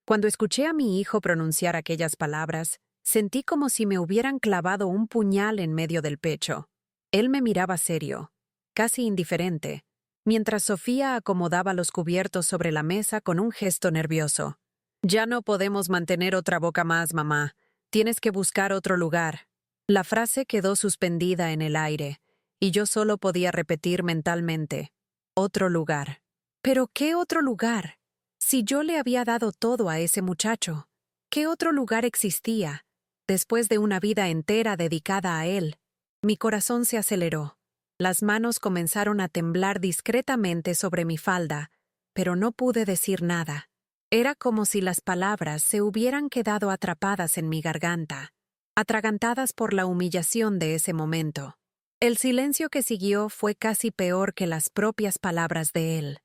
Cuando escuché a mi hijo pronunciar aquellas palabras, sentí como si me hubieran clavado un puñal en medio del pecho. Él me miraba serio, casi indiferente, mientras Sofía acomodaba los cubiertos sobre la mesa con un gesto nervioso. «Ya no podemos mantener otra boca más, mamá. Tienes que buscar otro lugar». La frase quedó suspendida en el aire, y yo solo podía repetir mentalmente: «Otro lugar». ¿Pero qué otro lugar? Si yo le había dado todo a ese muchacho, ¿qué otro lugar existía, después de una vida entera dedicada a él? Mi corazón se aceleró. Las manos comenzaron a temblar discretamente sobre mi falda, pero no pude decir nada. Era como si las palabras se hubieran quedado atrapadas en mi garganta, atragantadas por la humillación de ese momento. El silencio que siguió fue casi peor que las propias palabras de él.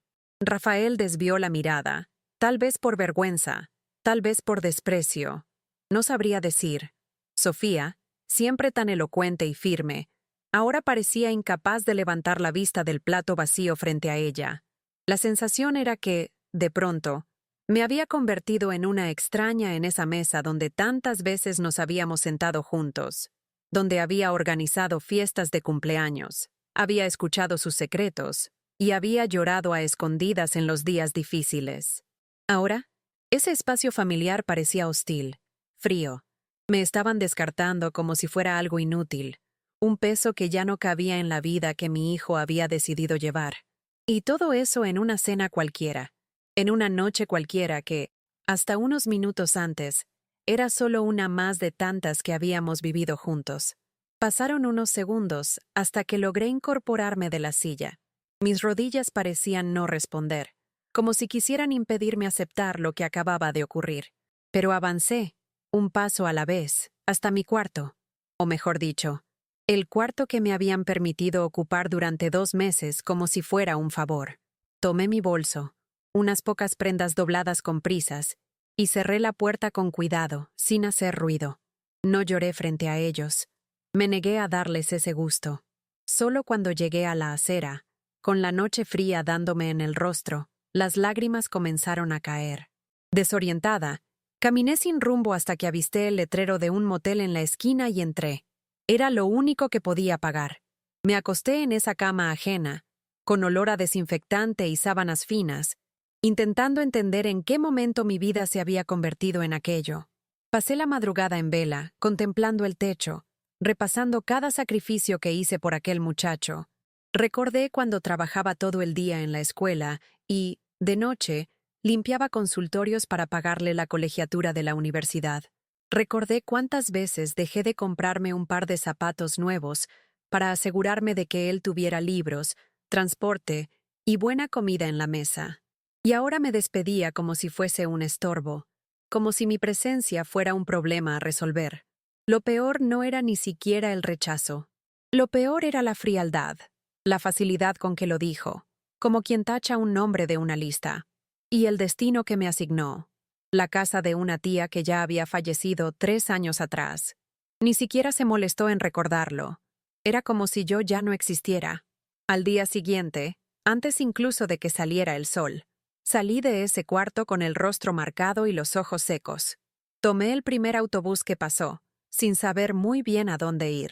Rafael desvió la mirada, tal vez por vergüenza, tal vez por desprecio. No sabría decir. Sofía, siempre tan elocuente y firme, ahora parecía incapaz de levantar la vista del plato vacío frente a ella. La sensación era que, de pronto, me había convertido en una extraña en esa mesa donde tantas veces nos habíamos sentado juntos, donde había organizado fiestas de cumpleaños, había escuchado sus secretos y había llorado a escondidas en los días difíciles. Ahora, ese espacio familiar parecía hostil, frío. Me estaban descartando como si fuera algo inútil, un peso que ya no cabía en la vida que mi hijo había decidido llevar. Y todo eso en una cena cualquiera, en una noche cualquiera que, hasta unos minutos antes, era solo una más de tantas que habíamos vivido juntos. Pasaron unos segundos hasta que logré incorporarme de la silla. Mis rodillas parecían no responder, como si quisieran impedirme aceptar lo que acababa de ocurrir. Pero avancé, un paso a la vez, hasta mi cuarto, o mejor dicho, el cuarto que me habían permitido ocupar durante 2 meses como si fuera un favor. Tomé mi bolso, unas pocas prendas dobladas con prisas, y cerré la puerta con cuidado, sin hacer ruido. No lloré frente a ellos. Me negué a darles ese gusto. Solo cuando llegué a la acera, con la noche fría dándome en el rostro, las lágrimas comenzaron a caer. Desorientada, caminé sin rumbo hasta que avisté el letrero de un motel en la esquina y entré. Era lo único que podía pagar. Me acosté en esa cama ajena, con olor a desinfectante y sábanas finas, intentando entender en qué momento mi vida se había convertido en aquello. Pasé la madrugada en vela, contemplando el techo, repasando cada sacrificio que hice por aquel muchacho. Recordé cuando trabajaba todo el día en la escuela y, de noche, limpiaba consultorios para pagarle la colegiatura de la universidad. Recordé cuántas veces dejé de comprarme un par de zapatos nuevos para asegurarme de que él tuviera libros, transporte y buena comida en la mesa. Y ahora me despedía como si fuese un estorbo, como si mi presencia fuera un problema a resolver. Lo peor no era ni siquiera el rechazo. Lo peor era la frialdad, la facilidad con que lo dijo, como quien tacha un nombre de una lista. Y el destino que me asignó, la casa de una tía que ya había fallecido 3 años atrás. Ni siquiera se molestó en recordarlo. Era como si yo ya no existiera. Al día siguiente, antes incluso de que saliera el sol, salí de ese cuarto con el rostro marcado y los ojos secos. Tomé el primer autobús que pasó, sin saber muy bien a dónde ir.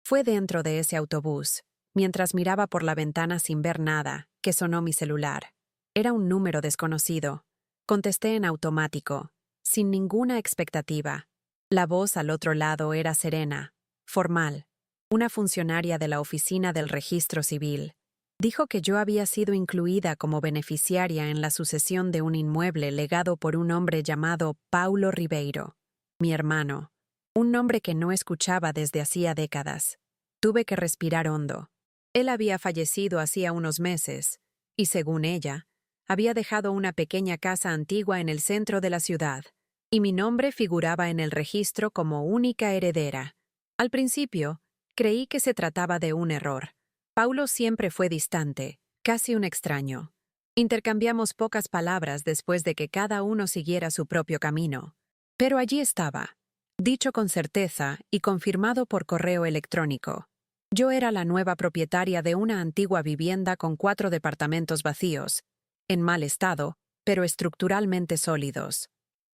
Fue dentro de ese autobús, mientras miraba por la ventana sin ver nada, que sonó mi celular. Era un número desconocido. Contesté en automático, sin ninguna expectativa. La voz al otro lado era serena, formal, una funcionaria de la oficina del registro civil. Dijo que yo había sido incluida como beneficiaria en la sucesión de un inmueble legado por un hombre llamado Paulo Ribeiro, mi hermano, un nombre que no escuchaba desde hacía décadas. Tuve que respirar hondo. Él había fallecido hacía unos meses, y según ella, había dejado una pequeña casa antigua en el centro de la ciudad, y mi nombre figuraba en el registro como única heredera. Al principio, creí que se trataba de un error. Paulo siempre fue distante, casi un extraño. Intercambiamos pocas palabras después de que cada uno siguiera su propio camino. Pero allí estaba, dicho con certeza y confirmado por correo electrónico. Yo era la nueva propietaria de una antigua vivienda con 4 departamentos vacíos, en mal estado, pero estructuralmente sólidos.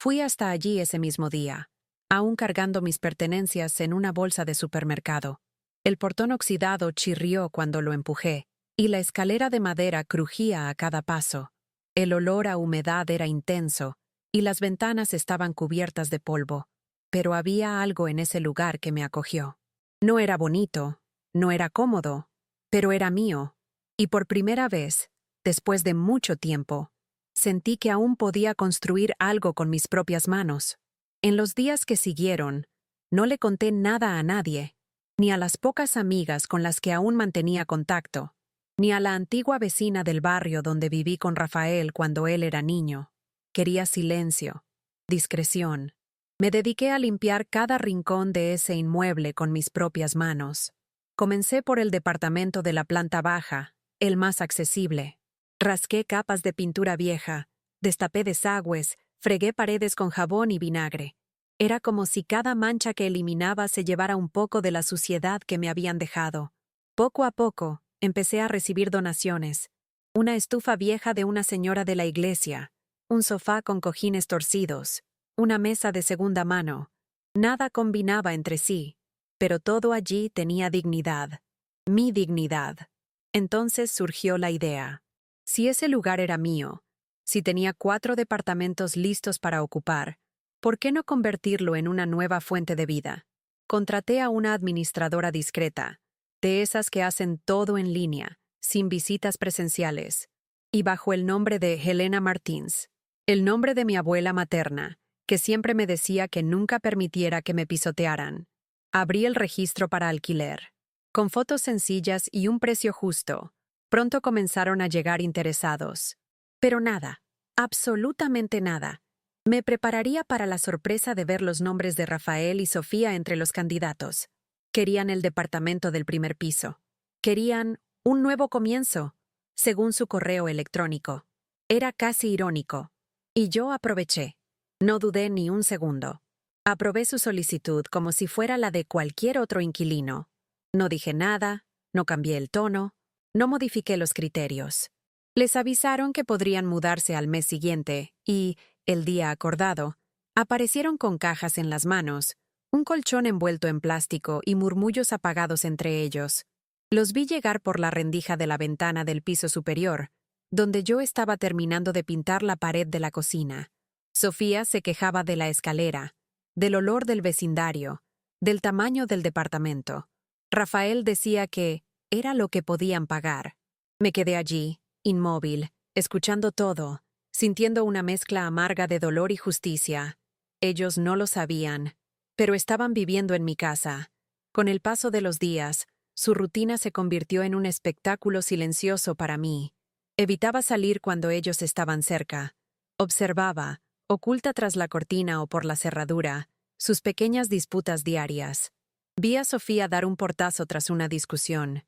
Fui hasta allí ese mismo día, aún cargando mis pertenencias en una bolsa de supermercado. El portón oxidado chirrió cuando lo empujé, y la escalera de madera crujía a cada paso. El olor a humedad era intenso, y las ventanas estaban cubiertas de polvo, pero había algo en ese lugar que me acogió. No era bonito, no era cómodo, pero era mío, y por primera vez, después de mucho tiempo, sentí que aún podía construir algo con mis propias manos. En los días que siguieron, no le conté nada a nadie, ni a las pocas amigas con las que aún mantenía contacto, ni a la antigua vecina del barrio donde viví con Rafael cuando él era niño. Quería silencio, discreción. Me dediqué a limpiar cada rincón de ese inmueble con mis propias manos. Comencé por el departamento de la planta baja, el más accesible. Rasqué capas de pintura vieja, destapé desagües, fregué paredes con jabón y vinagre. Era como si cada mancha que eliminaba se llevara un poco de la suciedad que me habían dejado. Poco a poco, empecé a recibir donaciones. Una estufa vieja de una señora de la iglesia, un sofá con cojines torcidos, una mesa de segunda mano. Nada combinaba entre sí, pero todo allí tenía dignidad. Mi dignidad. Entonces surgió la idea. Si ese lugar era mío, si tenía 4 departamentos listos para ocupar, ¿por qué no convertirlo en una nueva fuente de vida? Contraté a una administradora discreta, de esas que hacen todo en línea, sin visitas presenciales, y bajo el nombre de Helena Martins, el nombre de mi abuela materna, que siempre me decía que nunca permitiera que me pisotearan. Abrí el registro para alquiler. Con fotos sencillas y un precio justo, pronto comenzaron a llegar interesados. Pero nada, absolutamente nada. Me prepararía para la sorpresa de ver los nombres de Rafael y Sofía entre los candidatos. Querían el departamento del primer piso. Querían un nuevo comienzo, según su correo electrónico. Era casi irónico. Y yo aproveché. No dudé ni un segundo. Aprobé su solicitud como si fuera la de cualquier otro inquilino. No dije nada, no cambié el tono, no modifiqué los criterios. Les avisaron que podrían mudarse al mes siguiente y, el día acordado, aparecieron con cajas en las manos, un colchón envuelto en plástico y murmullos apagados entre ellos. Los vi llegar por la rendija de la ventana del piso superior, donde yo estaba terminando de pintar la pared de la cocina. Sofía se quejaba de la escalera, del olor del vecindario, del tamaño del departamento. Rafael decía que era lo que podían pagar. Me quedé allí, inmóvil, escuchando todo, sintiendo una mezcla amarga de dolor y justicia. Ellos no lo sabían, pero estaban viviendo en mi casa. Con el paso de los días, su rutina se convirtió en un espectáculo silencioso para mí. Evitaba salir cuando ellos estaban cerca. Observaba, oculta tras la cortina o por la cerradura, sus pequeñas disputas diarias. Vi a Sofía dar un portazo tras una discusión.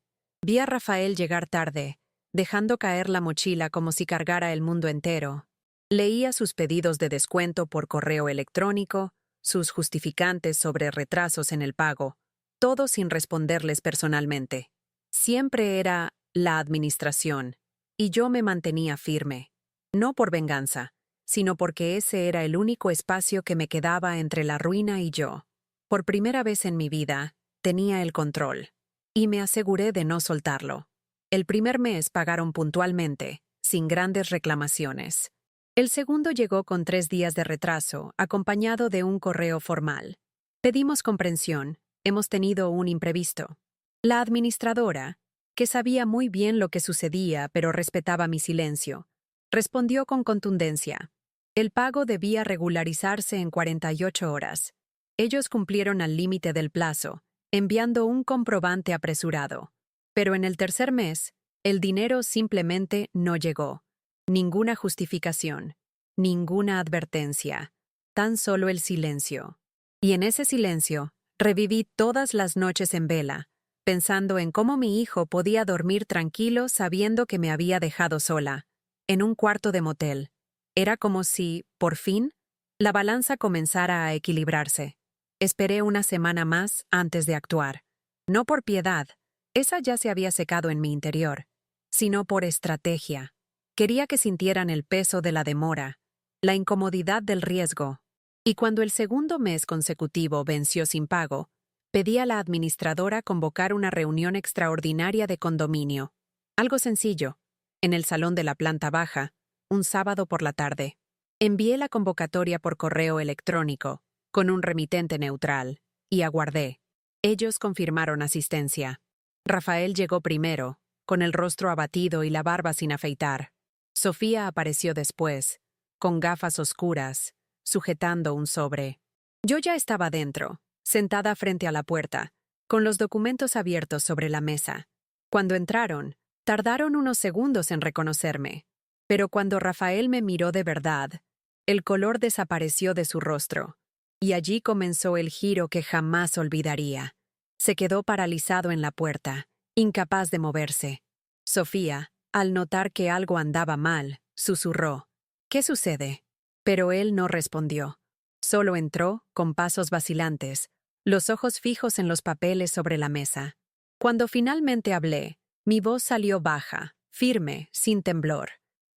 Vi a Rafael llegar tarde, dejando caer la mochila como si cargara el mundo entero. Leía sus pedidos de descuento por correo electrónico, sus justificantes sobre retrasos en el pago, todo sin responderles personalmente. Siempre era la administración, y yo me mantenía firme. No por venganza, sino porque ese era el único espacio que me quedaba entre la ruina y yo. Por primera vez en mi vida, tenía el control, y me aseguré de no soltarlo. El primer mes pagaron puntualmente, sin grandes reclamaciones. El segundo llegó con 3 días de retraso, acompañado de un correo formal. Pedimos comprensión, hemos tenido un imprevisto. La administradora, que sabía muy bien lo que sucedía pero respetaba mi silencio, respondió con contundencia. El pago debía regularizarse en 48 horas. Ellos cumplieron al límite del plazo, enviando un comprobante apresurado. Pero en el tercer mes, el dinero simplemente no llegó. Ninguna justificación, ninguna advertencia, tan solo el silencio. Y en ese silencio, reviví todas las noches en vela, pensando en cómo mi hijo podía dormir tranquilo sabiendo que me había dejado sola, en un cuarto de motel. Era como si, por fin, la balanza comenzara a equilibrarse. Esperé una semana más antes de actuar. No por piedad, esa ya se había secado en mi interior, sino por estrategia. Quería que sintieran el peso de la demora, la incomodidad del riesgo, Y cuando el segundo mes consecutivo venció sin pago, pedí a la administradora convocar una reunión extraordinaria de condominio. Algo sencillo, en el salón de la planta baja, un sábado por la tarde. Envié la convocatoria por correo electrónico, con un remitente neutral, y aguardé. Ellos confirmaron asistencia. Rafael llegó primero, con el rostro abatido y la barba sin afeitar. Sofía apareció después, con gafas oscuras, sujetando un sobre. Yo ya estaba dentro, sentada frente a la puerta, con los documentos abiertos sobre la mesa. Cuando entraron, tardaron unos segundos en reconocerme, pero cuando Rafael me miró de verdad, el color desapareció de su rostro, y allí comenzó el giro que jamás olvidaría. Se quedó paralizado en la puerta, incapaz de moverse. Sofía, al notar que algo andaba mal, susurró: «¿Qué sucede?». Pero él no respondió. Solo entró, con pasos vacilantes, los ojos fijos en los papeles sobre la mesa. Cuando finalmente hablé, mi voz salió baja, firme, sin temblor.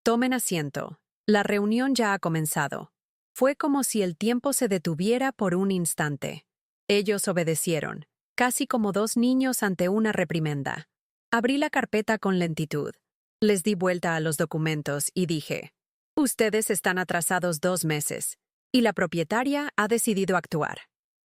«Tomen asiento. La reunión ya ha comenzado». Fue como si el tiempo se detuviera por un instante. Ellos obedecieron, casi como dos niños ante una reprimenda. Abrí la carpeta con lentitud. Les di vuelta a los documentos y dije: «Ustedes están atrasados 2 meses, y la propietaria ha decidido actuar».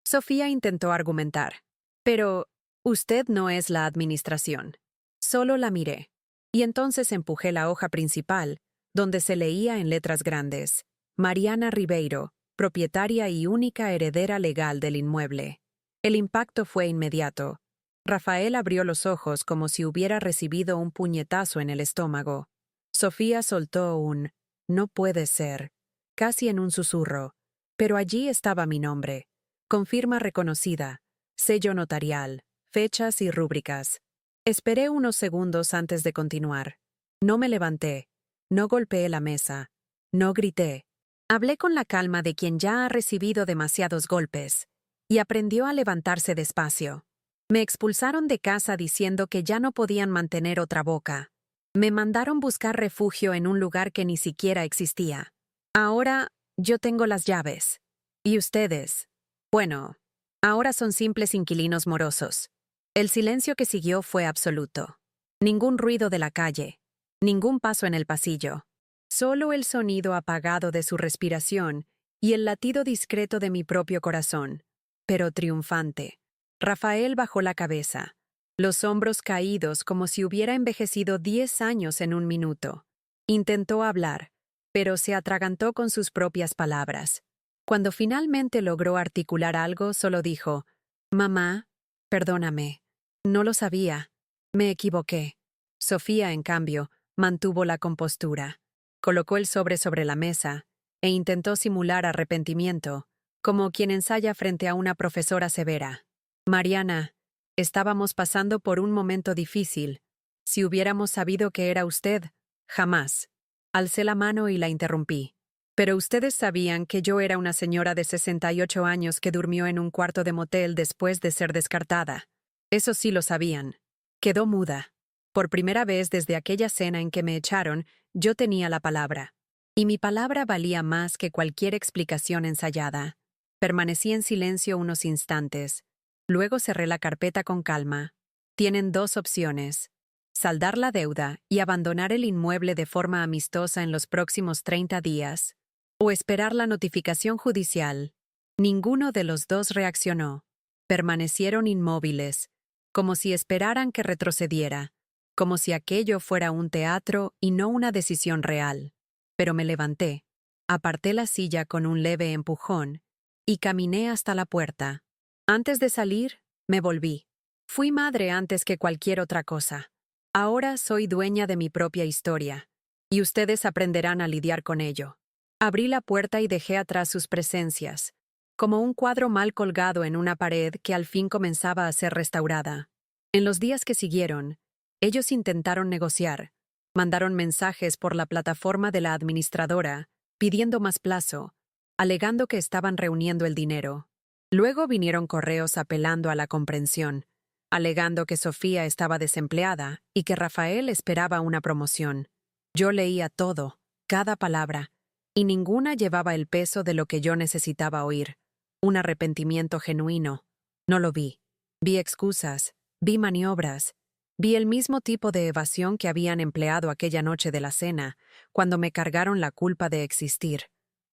Sofía intentó argumentar. «Pero usted no es la administración». Solo la miré. Y entonces empujé la hoja principal, donde se leía en letras grandes: «Mariana Ribeiro, propietaria y única heredera legal del inmueble». El impacto fue inmediato. Rafael abrió los ojos como si hubiera recibido un puñetazo en el estómago. Sofía soltó un «no puede ser», casi en un susurro, pero allí estaba mi nombre, con firma reconocida, sello notarial, fechas y rúbricas. Esperé unos segundos antes de continuar. No me levanté, no golpeé la mesa, no grité. Hablé con la calma de quien ya ha recibido demasiados golpes, y aprendió a levantarse despacio. Me expulsaron de casa diciendo que ya no podían mantener otra boca. Me mandaron buscar refugio en un lugar que ni siquiera existía. Ahora yo tengo las llaves. Y ustedes, bueno, ahora son simples inquilinos morosos. El silencio que siguió fue absoluto. Ningún ruido de la calle, ningún paso en el pasillo. Solo el sonido apagado de su respiración y el latido discreto de mi propio corazón, pero triunfante. Rafael bajó la cabeza, los hombros caídos como si hubiera envejecido 10 años en un minuto. Intentó hablar, pero se atragantó con sus propias palabras. Cuando finalmente logró articular algo, solo dijo: «Mamá, perdóname. No lo sabía. Me equivoqué». Sofía, en cambio, mantuvo la compostura. Colocó el sobre la mesa e intentó simular arrepentimiento, como quien ensaya frente a una profesora severa. «Mariana, estábamos pasando por un momento difícil. Si hubiéramos sabido que era usted, jamás». Alcé la mano y la interrumpí. «Pero ustedes sabían que yo era una señora de 68 años que durmió en un cuarto de motel después de ser descartada. Eso sí lo sabían». Quedó muda. Por primera vez desde aquella cena en que me echaron, yo tenía la palabra. Y mi palabra valía más que cualquier explicación ensayada. Permanecí en silencio unos instantes. Luego cerré la carpeta con calma. Tienen 2 opciones: saldar la deuda y abandonar el inmueble de forma amistosa en los próximos 30 días, o esperar la notificación judicial. Ninguno de los dos reaccionó. Permanecieron inmóviles, como si esperaran que retrocediera, como si aquello fuera un teatro y no una decisión real. Pero me levanté, aparté la silla con un leve empujón y caminé hasta la puerta. Antes de salir, me volví. Fui madre antes que cualquier otra cosa. Ahora soy dueña de mi propia historia, y ustedes aprenderán a lidiar con ello. Abrí la puerta y dejé atrás sus presencias, como un cuadro mal colgado en una pared que al fin comenzaba a ser restaurada. En los días que siguieron, ellos intentaron negociar. Mandaron mensajes por la plataforma de la administradora, pidiendo más plazo, alegando que estaban reuniendo el dinero. Luego vinieron correos apelando a la comprensión, alegando que Sofía estaba desempleada y que Rafael esperaba una promoción. Yo leía todo, cada palabra, y ninguna llevaba el peso de lo que yo necesitaba oír. Un arrepentimiento genuino. No lo vi. Vi excusas, vi maniobras, vi el mismo tipo de evasión que habían empleado aquella noche de la cena, cuando me cargaron la culpa de existir.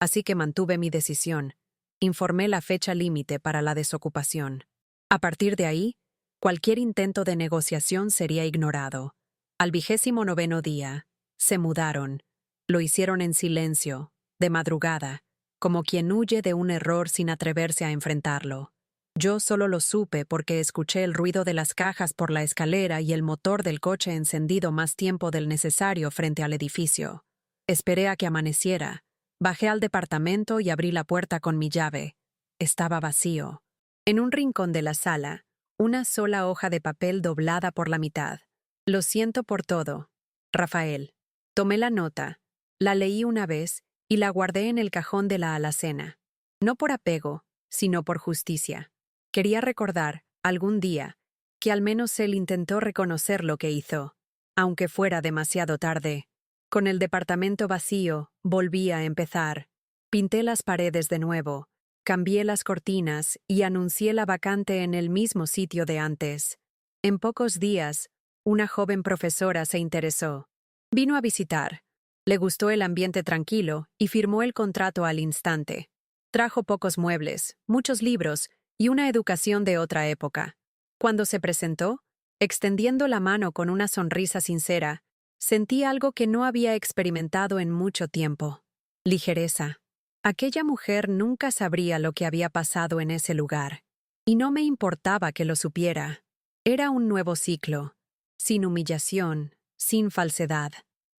Así que mantuve mi decisión. Informé la fecha límite para la desocupación. A partir de ahí, cualquier intento de negociación sería ignorado. Al 29º día, se mudaron. Lo hicieron en silencio, de madrugada, como quien huye de un error sin atreverse a enfrentarlo. Yo solo lo supe porque escuché el ruido de las cajas por la escalera y el motor del coche encendido más tiempo del necesario frente al edificio. Esperé a que amaneciera. Bajé al departamento y abrí la puerta con mi llave. Estaba vacío. En un rincón de la sala, una sola hoja de papel doblada por la mitad. Lo siento por todo, Rafael. Tomé la nota, la leí una vez y la guardé en el cajón de la alacena. No por apego, sino por justicia. Quería recordar, algún día, que al menos él intentó reconocer lo que hizo, aunque fuera demasiado tarde. Con el departamento vacío, volví a empezar. Pinté las paredes de nuevo, cambié las cortinas y anuncié la vacante en el mismo sitio de antes. En pocos días, una joven profesora se interesó. Vino a visitar. Le gustó el ambiente tranquilo y firmó el contrato al instante. Trajo pocos muebles, muchos libros y una educación de otra época. Cuando se presentó, extendiendo la mano con una sonrisa sincera, sentí algo que no había experimentado en mucho tiempo. Ligereza. Aquella mujer nunca sabría lo que había pasado en ese lugar, y no me importaba que lo supiera. Era un nuevo ciclo, sin humillación, sin falsedad,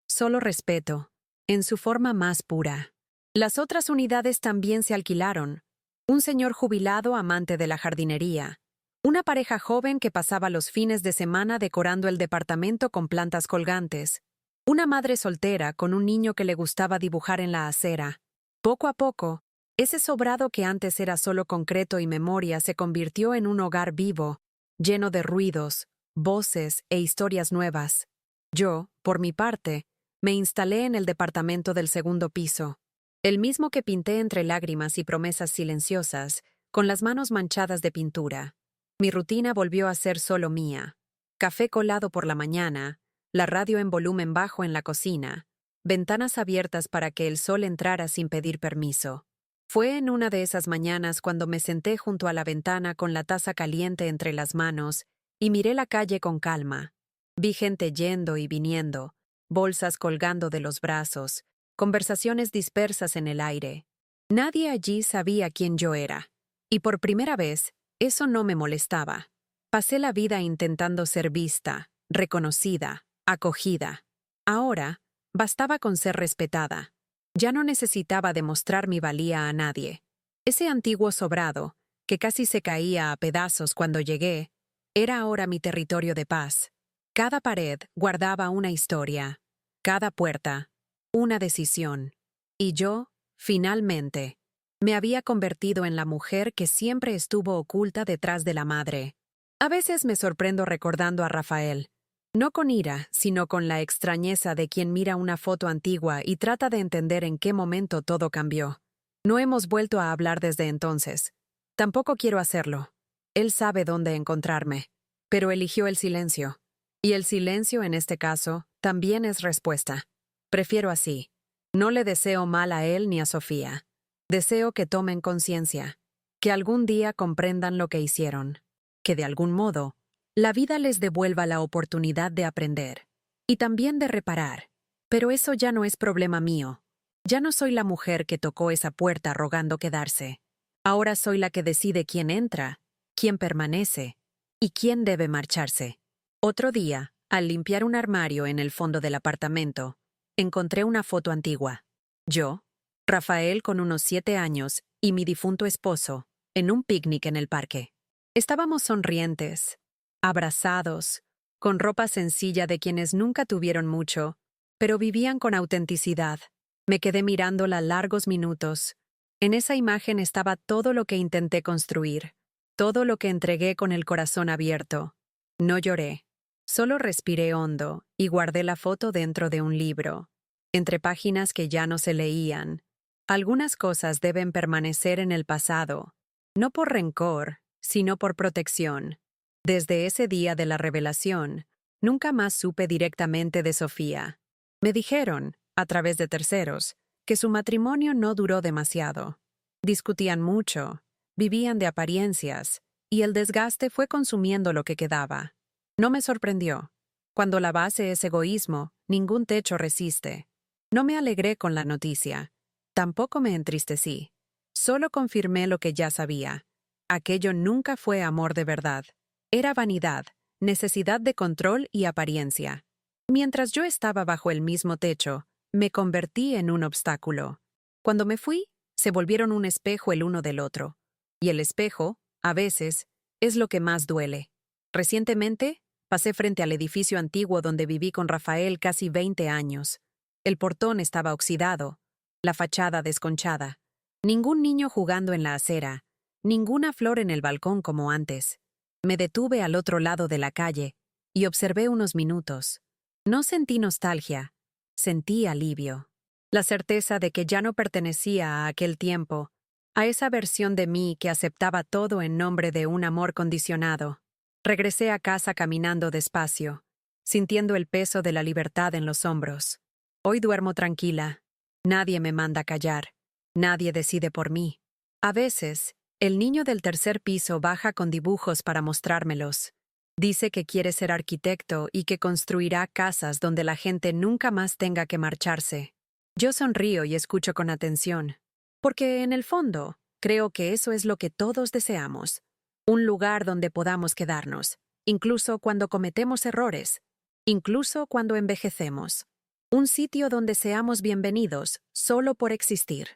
solo respeto, en su forma más pura. Las otras unidades también se alquilaron. Un señor jubilado amante de la jardinería, una pareja joven que pasaba los fines de semana decorando el departamento con plantas colgantes, una madre soltera con un niño que le gustaba dibujar en la acera. Poco a poco, ese sobrado que antes era solo concreto y memoria se convirtió en un hogar vivo, lleno de ruidos, voces e historias nuevas. Yo, por mi parte, me instalé en el departamento del segundo piso, el mismo que pinté entre lágrimas y promesas silenciosas, con las manos manchadas de pintura. Mi rutina volvió a ser solo mía. Café colado por la mañana, la radio en volumen bajo en la cocina, ventanas abiertas para que el sol entrara sin pedir permiso. Fue en una de esas mañanas cuando me senté junto a la ventana con la taza caliente entre las manos y miré la calle con calma. Vi gente yendo y viniendo, bolsas colgando de los brazos, conversaciones dispersas en el aire. Nadie allí sabía quién yo era, y por primera vez, eso no me molestaba. Pasé la vida intentando ser vista, reconocida, acogida. Ahora, bastaba con ser respetada. Ya no necesitaba demostrar mi valía a nadie. Ese antiguo sobrado, que casi se caía a pedazos cuando llegué, era ahora mi territorio de paz. Cada pared guardaba una historia, cada puerta, una decisión. Y yo, finalmente, me había convertido en la mujer que siempre estuvo oculta detrás de la madre. A veces me sorprendo recordando a Rafael. No con ira, sino con la extrañeza de quien mira una foto antigua y trata de entender en qué momento todo cambió. No hemos vuelto a hablar desde entonces. Tampoco quiero hacerlo. Él sabe dónde encontrarme. Pero eligió el silencio. Y el silencio, en este caso, también es respuesta. Prefiero así. No le deseo mal a él ni a Sofía. Deseo que tomen conciencia, que algún día comprendan lo que hicieron, que de algún modo la vida les devuelva la oportunidad de aprender y también de reparar. Pero eso ya no es problema mío. Ya no soy la mujer que tocó esa puerta rogando quedarse. Ahora soy la que decide quién entra, quién permanece y quién debe marcharse. Otro día, al limpiar un armario en el fondo del apartamento, encontré una foto antigua. Yo, Rafael con unos 7 años y mi difunto esposo, en un picnic en el parque. Estábamos sonrientes, abrazados, con ropa sencilla de quienes nunca tuvieron mucho, pero vivían con autenticidad. Me quedé mirándola largos minutos. En esa imagen estaba todo lo que intenté construir, todo lo que entregué con el corazón abierto. No lloré, solo respiré hondo y guardé la foto dentro de un libro, entre páginas que ya no se leían, Algunas cosas deben permanecer en el pasado, no por rencor, sino por protección. Desde ese día de la revelación, nunca más supe directamente de Sofía. Me dijeron, a través de terceros, que su matrimonio no duró demasiado. Discutían mucho, vivían de apariencias, y el desgaste fue consumiendo lo que quedaba. No me sorprendió. Cuando la base es egoísmo, ningún techo resiste. No me alegré con la noticia. Tampoco me entristecí. Solo confirmé lo que ya sabía. Aquello nunca fue amor de verdad. Era vanidad, necesidad de control y apariencia. Mientras yo estaba bajo el mismo techo, me convertí en un obstáculo. Cuando me fui, se volvieron un espejo el uno del otro. Y el espejo, a veces, es lo que más duele. Recientemente, pasé frente al edificio antiguo donde viví con Rafael casi 20 años. El portón estaba oxidado, la fachada desconchada. Ningún niño jugando en la acera, ninguna flor en el balcón como antes. Me detuve al otro lado de la calle y observé unos minutos. No sentí nostalgia, sentí alivio. La certeza de que ya no pertenecía a aquel tiempo, a esa versión de mí que aceptaba todo en nombre de un amor condicionado. Regresé a casa caminando despacio, sintiendo el peso de la libertad en los hombros. Hoy duermo tranquila. Nadie me manda callar. Nadie decide por mí. A veces, el niño del tercer piso baja con dibujos para mostrármelos. Dice que quiere ser arquitecto y que construirá casas donde la gente nunca más tenga que marcharse. Yo sonrío y escucho con atención. Porque, en el fondo, creo que eso es lo que todos deseamos. Un lugar donde podamos quedarnos, incluso cuando cometemos errores, incluso cuando envejecemos. Un sitio donde seamos bienvenidos solo por existir.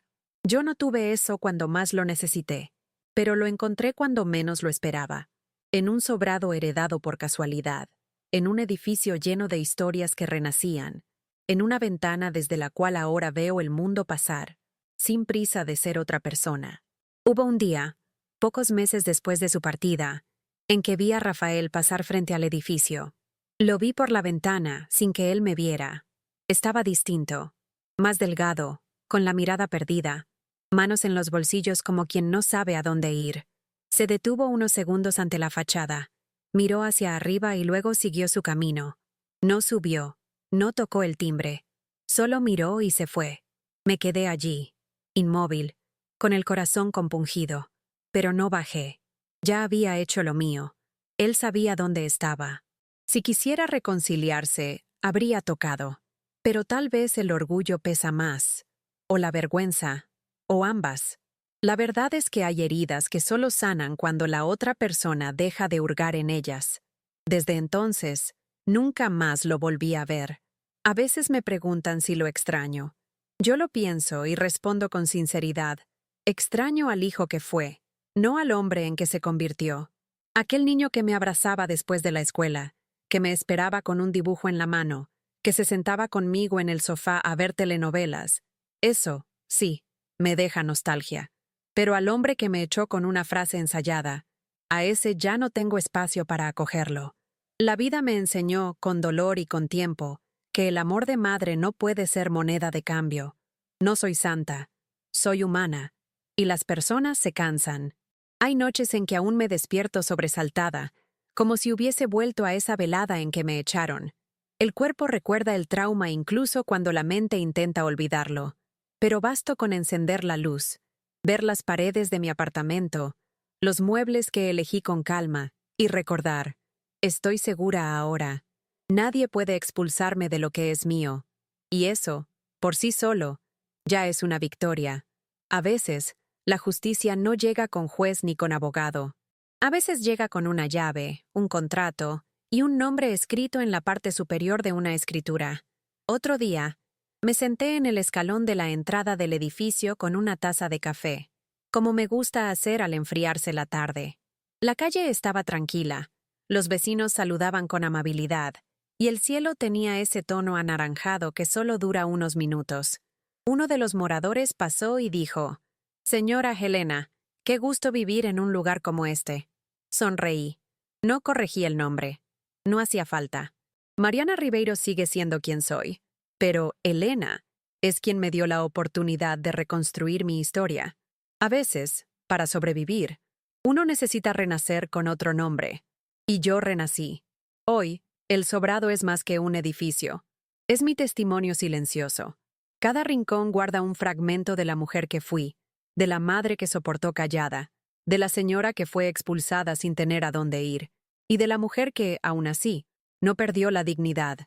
Yo no tuve eso cuando más lo necesité, pero lo encontré cuando menos lo esperaba. En un sobrado heredado por casualidad, en un edificio lleno de historias que renacían, en una ventana desde la cual ahora veo el mundo pasar, sin prisa de ser otra persona. Hubo un día, pocos meses después de su partida, en que vi a Rafael pasar frente al edificio. Lo vi por la ventana, sin que él me viera. Estaba distinto, más delgado, con la mirada perdida, manos en los bolsillos como quien no sabe a dónde ir. Se detuvo unos segundos ante la fachada, miró hacia arriba y luego siguió su camino. No subió, no tocó el timbre, solo miró y se fue. Me quedé allí, inmóvil, con el corazón compungido, pero no bajé. Ya había hecho lo mío. Él sabía dónde estaba. Si quisiera reconciliarse, habría tocado. Pero tal vez el orgullo pesa más, o la vergüenza, o ambas. La verdad es que hay heridas que solo sanan cuando la otra persona deja de hurgar en ellas. Desde entonces, nunca más lo volví a ver. A veces me preguntan si lo extraño. Yo lo pienso y respondo con sinceridad. Extraño al hijo que fue, no al hombre en que se convirtió. Aquel niño que me abrazaba después de la escuela, que me esperaba con un dibujo en la mano, que se sentaba conmigo en el sofá a ver telenovelas. Eso, sí, me deja nostalgia. Pero al hombre que me echó con una frase ensayada, a ese ya no tengo espacio para acogerlo. La vida me enseñó, con dolor y con tiempo, que el amor de madre no puede ser moneda de cambio. No soy santa, soy humana, y las personas se cansan. Hay noches en que aún me despierto sobresaltada, como si hubiese vuelto a esa velada en que me echaron. El cuerpo recuerda el trauma incluso cuando la mente intenta olvidarlo. Pero basto con encender la luz, ver las paredes de mi apartamento, los muebles que elegí con calma, y recordar, estoy segura ahora, nadie puede expulsarme de lo que es mío. Y eso, por sí solo, ya es una victoria. A veces, la justicia no llega con juez ni con abogado. A veces llega con una llave, un contrato, y un nombre escrito en la parte superior de una escritura. Otro día, me senté en el escalón de la entrada del edificio con una taza de café, como me gusta hacer al enfriarse la tarde. La calle estaba tranquila, los vecinos saludaban con amabilidad, y el cielo tenía ese tono anaranjado que solo dura unos minutos. Uno de los moradores pasó y dijo, «Señora Helena, qué gusto vivir en un lugar como este». Sonreí. No corregí el nombre. No hacía falta. Mariana Ribeiro sigue siendo quien soy. Pero Elena Es quien me dio la oportunidad de reconstruir mi historia. A veces, para sobrevivir, uno necesita renacer con otro nombre. Y yo renací. Hoy, el Sobrado es más que un edificio. Es mi testimonio silencioso. Cada rincón guarda un fragmento de la mujer que fui, de la madre que soportó callada, de la señora que fue expulsada sin tener a dónde ir, y de la mujer que, aún así, no perdió la dignidad.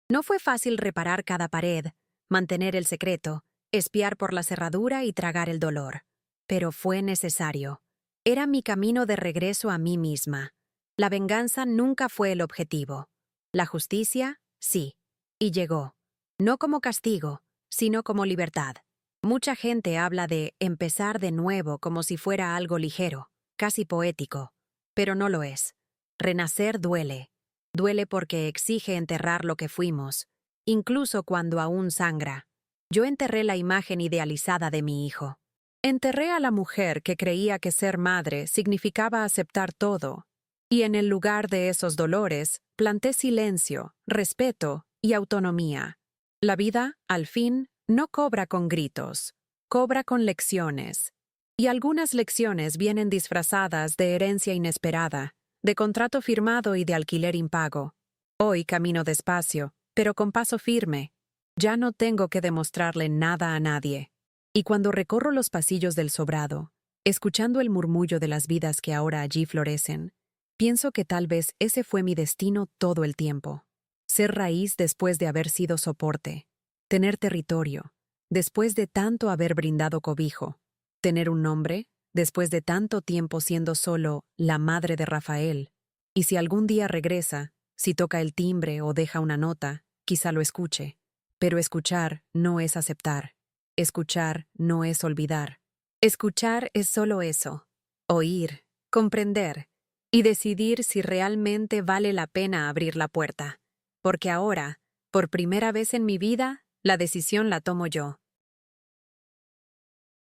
No fue fácil reparar cada pared, mantener el secreto, espiar por la cerradura y tragar el dolor. Pero fue necesario. Era mi camino de regreso a mí misma. La venganza nunca fue el objetivo. La justicia, sí. Y llegó. No como castigo, sino como libertad. Mucha gente habla de empezar de nuevo como si fuera algo ligero, casi poético. Pero no lo es. Renacer duele. Duele porque exige enterrar lo que fuimos, incluso cuando aún sangra. Yo enterré la imagen idealizada de mi hijo. Enterré a la mujer que creía que ser madre significaba aceptar todo, y en el lugar de esos dolores planté silencio, respeto y autonomía. La vida, al fin, no cobra con gritos, cobra con lecciones. Y algunas lecciones vienen disfrazadas de herencia inesperada, de contrato firmado y de alquiler impago. Hoy camino despacio, pero con paso firme. Ya no tengo que demostrarle nada a nadie. Y cuando recorro los pasillos del Sobrado, escuchando el murmullo de las vidas que ahora allí florecen, pienso que tal vez ese fue mi destino todo el tiempo. Ser raíz después de haber sido soporte. Tener territorio, después de tanto haber brindado cobijo. Tener un nombre, después de tanto tiempo siendo solo la madre de Rafael. Y si algún día regresa, si toca el timbre o deja una nota, quizá lo escuche. Pero escuchar no es aceptar. Escuchar no es olvidar. Escuchar es solo eso. Oír, comprender y decidir si realmente vale la pena abrir la puerta. Porque ahora, por primera vez en mi vida, la decisión la tomo yo.